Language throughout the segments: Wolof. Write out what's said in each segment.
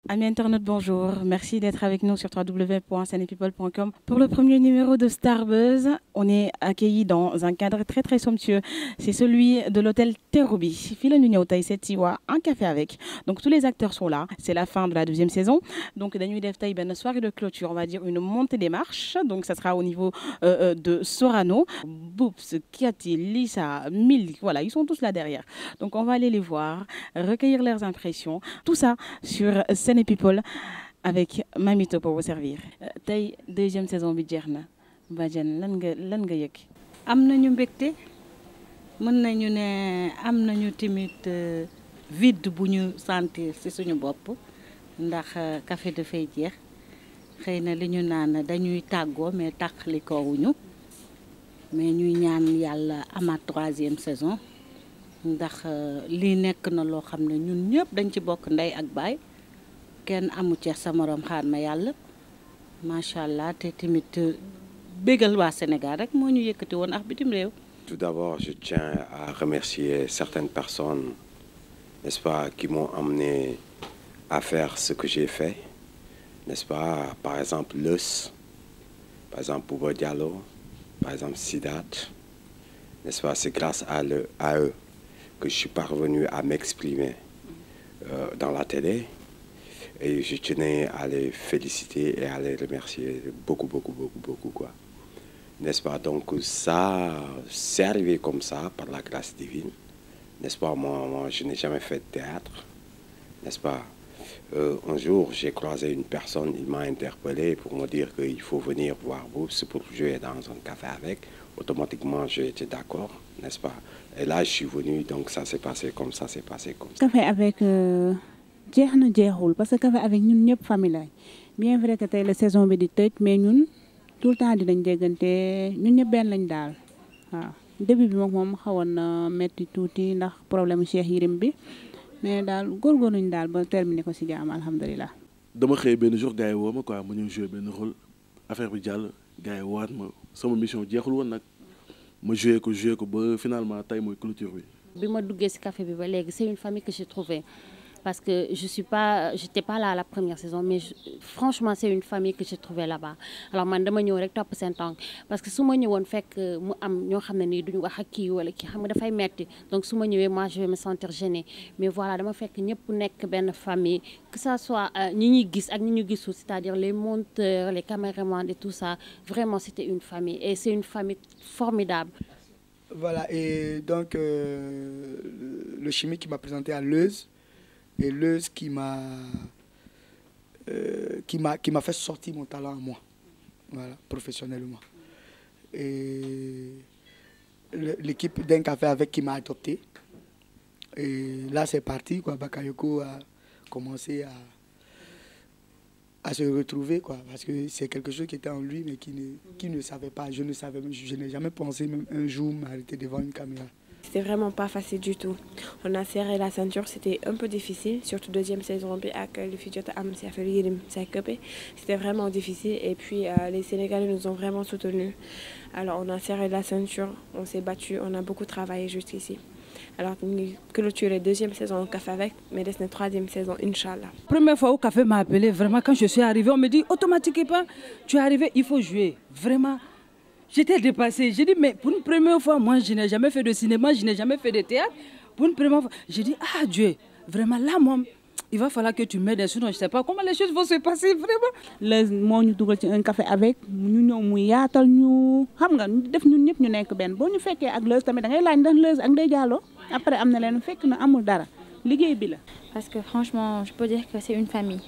Amis internautes, bonjour. Merci d'être avec nous sur www.senepeople.com pour le premier numéro de Starbuzz. On est accueillis dans un cadre très très somptueux. C'est celui de l'hôtel Terrou-Bi. File Nuno Taïset Tiwa, un café avec. Donc tous les acteurs sont là. C'est la fin de la deuxième saison. Donc Danu Devtaï, ben soirée de clôture, on va dire une montée des marches. Donc ça sera au niveau de Sorano. Boops, Kiati, Lisa, Mil, voilà, ils sont tous là derrière. Donc on va aller les voir, recueillir leurs impressions. Tout ça sur Sen People avec Mamito pour vous servir. Tey deuxième saison bi jeex na Badiane lan nga yëg. am nañu mbégte mën nañu ne am nañu tamit vide bu ñu sentir ci suñu bopp ndax café dafay jeex xëy na li ñu naan dañuy tàggoo mais tàqalikoowuñu mais ñuy ñaan yàlla amaat troisième saison ndax lii nekk na loo xam ne ñun ñëpp dañ ci bokk ndey ak baay kenn amu ci sa morom xaar ma yàlla macha allah te tamit bégal waa Sénégal rek moo ñu yëkkati woon ak bitim réew. Tout d'abord, je tiens à remercier certaines personnes, n'est-ce pas, qui m'ont amené à faire ce que j'ai fait, n'est-ce pas, par exemple Leus, par exemple Bouba Diallo, par exemple Sidat, n'est-ce pas, c'est grâce à eux que je suis parvenu à m'exprimer dans la télé. Et je tenais à les féliciter et à les remercier beaucoup, quoi. N'est-ce pas? Donc ça, c'est arrivé comme ça, par la grâce divine. N'est-ce pas? Moi, je n'ai jamais fait de théâtre. N'est-ce pas? Un jour, j'ai croisé une personne, il m'a interpellé pour me dire qu'il faut venir voir Boops pour jouer dans un café avec. Automatiquement, j'ai été d'accord, n'est-ce pas? Et là, je suis venu, donc ça s'est passé comme ça, c'est passé comme ça. Café avec... jeex na jeexul parce que café avec ñun ñëpp famille lañ bien vrai que tey la saison bi di tëj mais ñun tout le temps dinañ déggante ñun ñëpp benn lañ daal waaw début bi moom xawoon na metti tuuti ndax problème Cheikh Yérim bi mais daal góorgóorluñ daal ba terminé ko ci jaam alhamdulilah. dama xëy benn jour gars yi woo ma quoi ma ñëw joué benn rôle affaire bi jàll gars yi waat ma sama mission jeexul woon nag ma joué ko ba finalement tey mooy clôture bi. bi ma duggee ci café bi ba léegi c'est une famille que j'ai trouvée. Parce que j'étais pas là à la première saison, mais franchement, c'est une famille que j'ai trouvée là-bas. Alors, man dama ñëw rek top sen tank parce que suma ñëwone fekk mu am ño xamné ni duñu wax ak ki wala ki xam nga da fay metti. Donc suma ñëwé moi je vais me sentir gênée. Mais voilà, dama fekk ñëpp nekk ben famille, que ça soit ñi ñi gis ak ñi ñu gisul, c'est-à-dire les monteurs, les caméramans et tout ça. Vraiment, c'était une famille et c'est une famille formidable. Voilà, et donc le chimie qui m'a présenté à Leuz et Leuz qui m'a fait sortir mon talent à moi, voilà, professionnellement. Et l'équipe d'un café avec qui m'a adopté. Et là c'est parti, quoi. Bakayoko a commencé à se retrouver, quoi, parce que c'est quelque chose qui était en lui mais qui ne savait pas. Je n'ai jamais pensé même un jour m'arrêter devant une caméra. C'était vraiment pas facile du tout. On a serré la ceinture, c'était un peu difficile, surtout deuxième saison avec le futur Am c'était vraiment difficile et puis les Sénégalais nous ont vraiment soutenus. Alors on a serré la ceinture, on s'est battu, on a beaucoup travaillé jusqu'ici. Alors on a clôturé deuxième saison au café avec, mais c'est la troisième saison, Inch'Allah. Première fois au café m'a appelé, vraiment quand je suis arrivée, on me dit automatiquement, tu es arrivé, il faut jouer. Vraiment. J'étais dépassée. J'ai dit, mais pour une première fois, moi, je n'ai jamais fait de cinéma, je n'ai jamais fait de théâtre. Pour une première fois, j'ai dit, ah Dieu, vraiment là, moi, il va falloir que tu m'aides. Sinon, je ne sais pas comment les choses vont se passer, vraiment. Les moo ñu dugal ci un café avec ñu ñëw mu yaatal ñu xam nga def ñun ñëpp ñu nekk benn boo ñu fekkee ak Leuz tamit da ngay laaj ndax Leuz ak Ndeye Diallo après am na leen fekk na amul dara liggéey bi la. Parce que franchement, je peux dire que c'est une famille.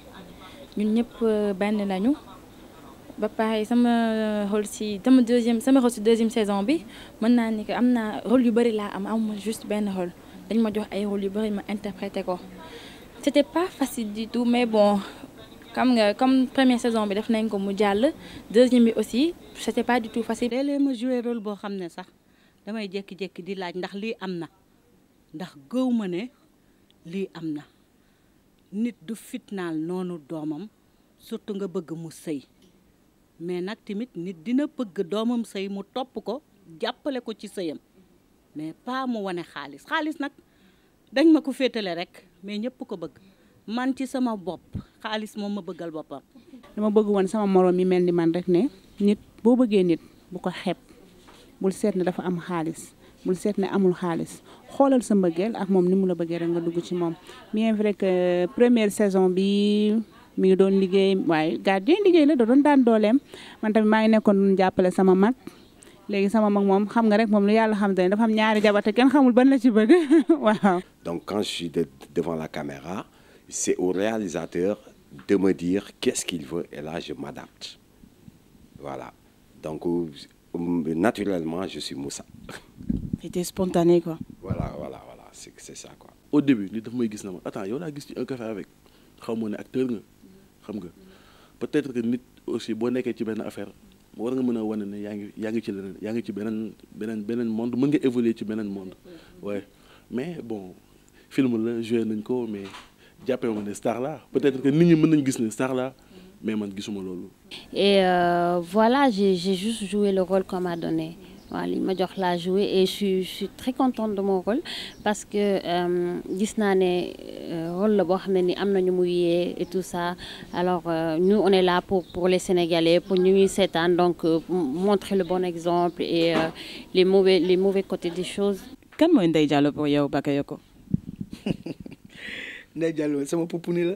ñun ñëpp benn lañu. Ba pare sama rôle ci deuxième saison bi mën naa ni que am naa rôle yu bëri laa am juste benn rôle dañ ma jox ay rôle yu bëri ma interprété ko. C'était pas facile du tout mais bon comme première saison bi def nañ ko mu jàll deuxième bi aussi c'était pas du tout facile. léeg-léeg ma joué rôle boo xam ne sax damay jékki-jékki di laaj ndax lii am na ndax gëw ma ne lii am na nit du fitnaal noonu doomam surtout nga bëgg mu sëy mais nag tamit nit dina bëgg doomam sëy mu topp ko jàppale ko ci sëyam mais pas mu wane xaalis nag dañ ma ko féetale rek mais ñëpp ko bëgg man ci sama bopp xaalis moom ma bëggal boppam. dama bëgg woon sama moroom yi mel ni man rek ne nit boo bëggee nit bu ko xeeb bul seet ne dafa am xaalis bul seet ne amul xaalis xoolal sa mbëggeel ak moom ni mu la bëggee rek nga dugg ci moom bien vrai que première saison bi mi ngi doon liggéey waaye gardien liggéey la da doon daan dooleem man tamit maa ngi nekkoon jàppale sama mag léegi sama mag moom xam nga rek moom lu yàlla xam te ne dafa am ñaari jabar te kenn xamul ban la ci bëgg waaw. Donc quand je suis devant la caméra, c'est au réalisateur de me dire qu'est-ce qu'il veut et là je m'adapte. Voilà. Donc naturellement je suis Moussa. C'était spontané quoi. Voilà, c'est ça quoi. Au début nit daf may gis na ma attends yow laa gis ci un café avec xaw ma ne acteur nga xam nga peut-être que nit aussi boo nekkee ci benn affaire war nga mën a wane ne yaa ngi ci leneen yaa ngi ci beneen monde mën nga évoluer ci beneen monde ouais mais bon film la joué nañ ko mais jàppee ma ne star la peut-être que nit ñi mën nañ gis ne star la mais man gisuma loolu. Et voilà, j'ai juste joué le rôle qu'on m'a donné. Voilà, il m'a dit que j'ai joué et je suis très contente de mon rôle parce que gis naa ne rôle la boo xam ne ni am nañu muy yee et tout ça. Alors nous on est là pour les Sénégalais, pour ñu ñuy seetaan, donc montrer le bon exemple et les mauvais côtés des choses. Kan mooy Ndeye Diallo pour yow Bakayoko? Ndeye Diallo sama poupouni la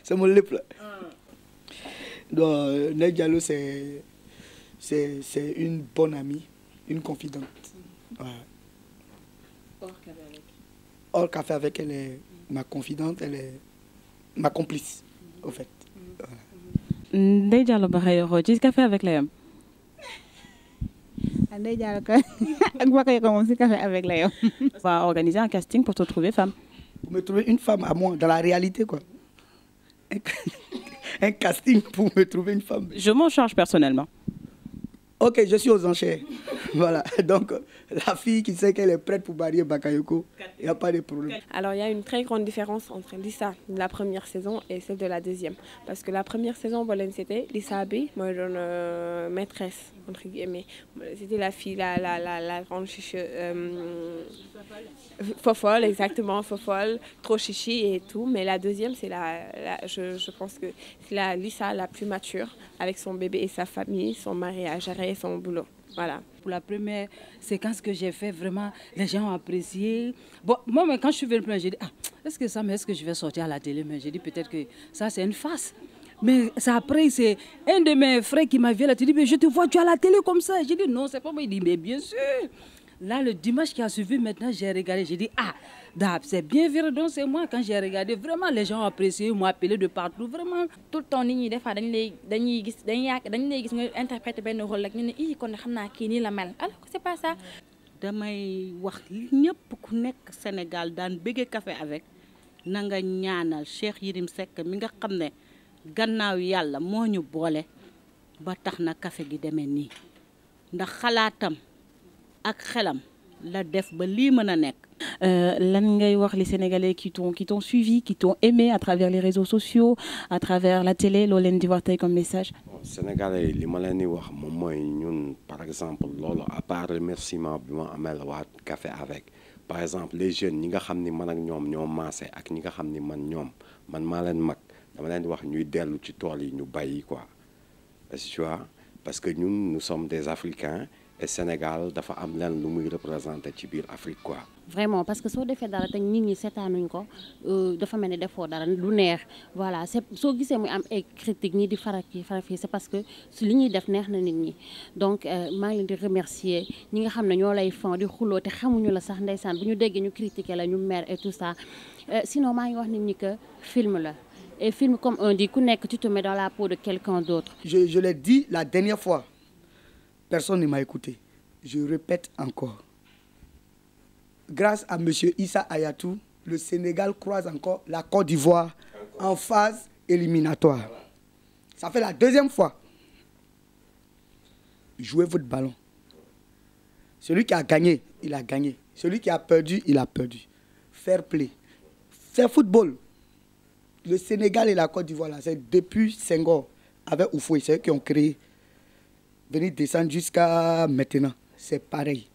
sama lépp la. Donc Ndeye Diallo c'est une bonne amie, une confidente. Ouais. Hors café avec, elle est ma confidente, elle est ma complice, au fait. Ndeye Diallo Bakayoko ci café avec la yam. Ndeye Diallo ak Bakayoko moom ci café avec la yam. On va organiser un casting pour te trouver femme. Pour me trouver une femme à moi, dans la réalité quoi. Un casting pour me trouver une femme. Je m'en charge personnellement. Ok, je suis aux enchères. Voilà, donc la fille qui sait qu'elle est prête pour marier Bakayoko, il n'y a pas de problème. Alors il y a une très grande différence entre Lissa de la première saison et celle de la deuxième. Parce que la première saison, c'était Lissa B, moi je maîtresse, entre guillemets. C'était la fille, la grande chichi, fofolle, exactement, fofolle, trop chichi et tout. Mais la deuxième, c'est je pense que c'est la Lissa la plus mature, avec son bébé et sa famille, son mari à gérer et son boulot. Voilà. Pour la première séquence que j'ai fait, vraiment, les gens ont apprécié. Bon, moi, mais quand je suis venue, j'ai dit, est-ce que je vais sortir à la télé? Mais j'ai dit, peut-être que ça, c'est une farce. Mais ça, après, c'est un de mes frères qui m'a vu, il a dit, mais je te vois, tu es à la télé comme ça. J'ai dit, non, c'est pas moi. Il dit, mais bien sûr. Là, le dimanche qui a suivi, maintenant, j'ai regardé, j'ai dit, Dab, c'est bien vrai, donc c'est moi. Quand j'ai regardé, vraiment, les gens ont apprécié, m'ont appelé de partout, vraiment. Tout le temps, des fois, dañuy gis nga interpréter benn rôle rek ñu ne ii kon xam naa kii nii la mel alors que c'est pas ça. damay wax ñëpp ku nekk Sénégal daan bëgge café avec na nga ñaanal Cheikh Yérim Seck mi nga xam ne gannaaw yàlla moo ñu boole ba tax na café gi demee nii ndax xalaatam ak xelam la def ba lii mën a nekk. Lan ngay wax les Sénégalais qui t'ont suivi, qui t'ont aimé à travers les réseaux sociaux, à travers la télé, loo leen di wax tey comme message. Sénégalais li ma leen di wax moom mooy ñun par exemple loolu à part remerciement bi ma amel waa café avec par exemple les jeunes ñi nga xam ni man ak ñoom ñoo maase ak ñi nga xam ni man maa leen mag dama leen di wax ñuy dellu ci tool yi ñu bàyyi quoi tu vois parce que ñun nous sommes des Africains et Sénégal dafa am leen lu muy représenté ci biir Afrique quoi. Vraiment parce que soo defee dara te nit ñi seetaanuñ ko dafa mel ni defoo dara lu neex voilà c'est soo gisee muy am ay critiques ñi di faral fii c'est parce que su li ñuy def neex na nit ñi donc maa ngi leen di remercier ñi nga xam ne ñoo lay fan di xuloo te xamuñu la sax ndeysaan bu ñu déggee ñu critiquer la ñu mer et tout ça sinon maa ngi wax nit ñi que film la et film comme on dit ku nekk tu te mets dans la peau de quelqu'un d'autre. Je l'ai dit la dernière fois, personne ne m'a écouté. Je répète encore. Grâce à M. Issa Hayatou, le Sénégal croise encore la Côte d'Ivoire en phase éliminatoire. Ça fait la deuxième fois. Jouez votre ballon. Celui qui a gagné, il a gagné. Celui qui a perdu, il a perdu. Fair play. C'est football. Le Sénégal et la Côte d'Ivoire, c'est depuis Senghor, avec Oufoué, c'est eux qui ont créé. Venir descendre jusqu'à maintenant, c'est pareil.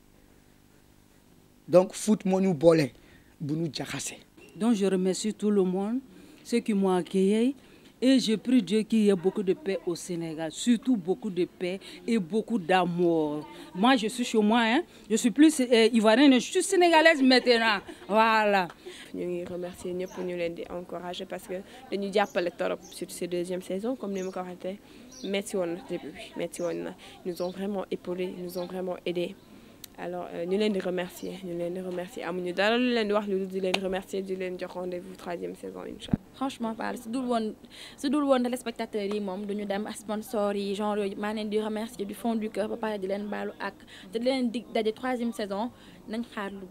Donc, foot, nous bolé, nous jacassé. Donc, je remercie tout le monde ceux qui m'ont accueilli. Et je prie Dieu qu'il y ait beaucoup de paix au Sénégal, surtout beaucoup de paix et beaucoup d'amour. Moi, je suis chez moi, hein. Je suis plus ivoirienne, je suis sénégalaise maintenant. Voilà. Nous remercions ñëpp ñu leen di encourager parce que dañu jàppale torop sur cette deuxième saison comme ni ma ko waxee metti woon na début bi metti woon na ils nous ont vraiment épaulés, ils nous ont vraiment aidés. Alors ñu leen di remercier amuñu dara lu leen di wax lu di leen remercier di leen jox rendez-vous troisième saison inchallah. Franchement parle su dul woon téléspectateurs yi moom duñu dem sponsors yi genre yooyu maa leen di remercier du fond du cœur ba pare di leen baalu ak te di leen dig daje troisième saison nañ xaar lu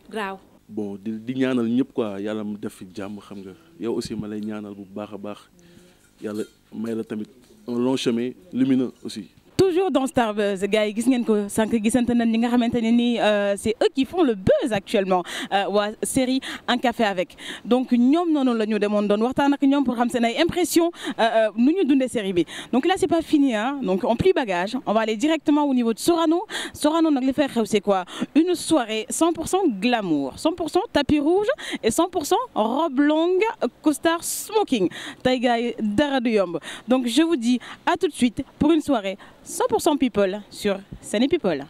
graaw. Bon di ñaanal ñëpp quoi yàlla mu def fi jàmm xam nga yow aussi ma lay ñaanal bu baax a baax yàlla may la tamit un long chemin lumineux aussi. Toujours dans Starbuzz gars yi gis ngeen ko sànq gisante nañ ñi nga xamante ne ni c'est eux qui font le buzz actuellement waa série Un café avec donc ñoom noonu la ñu demoon doon waxtaan ak ñoom pour xam seen ay impression nu ñu dundee série bi donc là c'est pas fini hein donc on plie bagage on va aller directement au niveau de Sorano nag li fay xew c'est quoi une soirée 100% glamour 100% tapis rouge et 100% robe longue costard smoking tey gars yi dara du yomb donc je vous dis à tout de suite pour une soirée 100% people sur Sen People.